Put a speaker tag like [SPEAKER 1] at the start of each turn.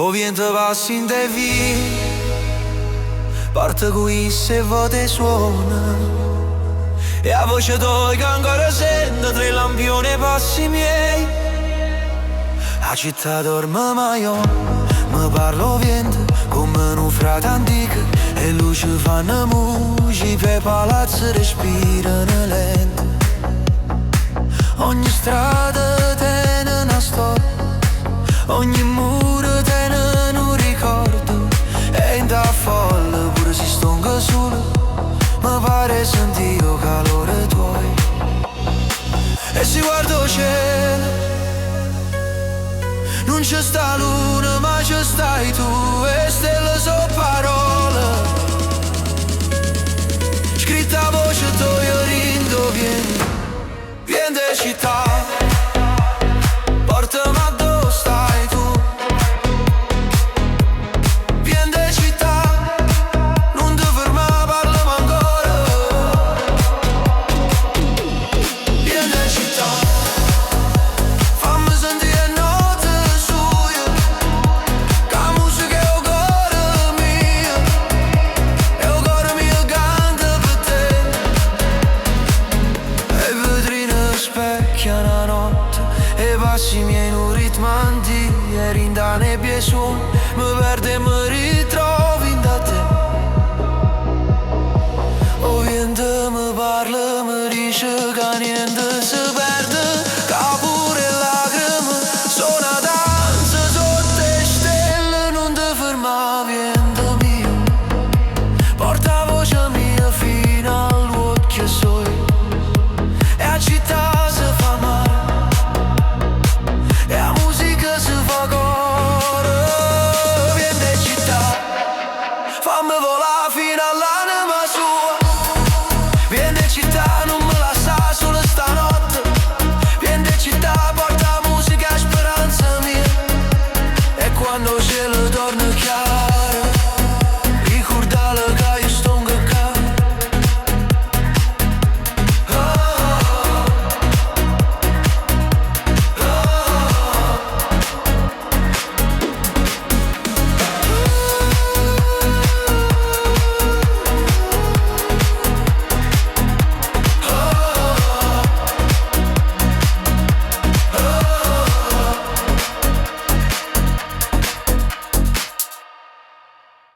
[SPEAKER 1] O vento passi in te vi porta qui se vote suona e a voce tua che ancora sento tra i lampioni e passi miei. La città dorme ma io mi parlo vento come un frate antico e luci fanno musica per palazzi respirano lento. Ogni strada tiene una storia, ogni muro tiene un ricordo e in da folla pure si stonga solo mi pare sentire il calore tuoi. E si guarda il cielo, non c'è sta luna ma c'è stai tu e stelle so parole scritte a voce tua io rindo vieni de città portami a dove stai tu. Vieni de città non ti fermare parlami ancora. Vieni de città fammi sentire note sue che la musica è il cuore mio e il cuore mio canta per te. E vetrine specchiano la notte e passi miei in un ritmo antico e in da nebbia e suoni mi perde e mi ritrovo.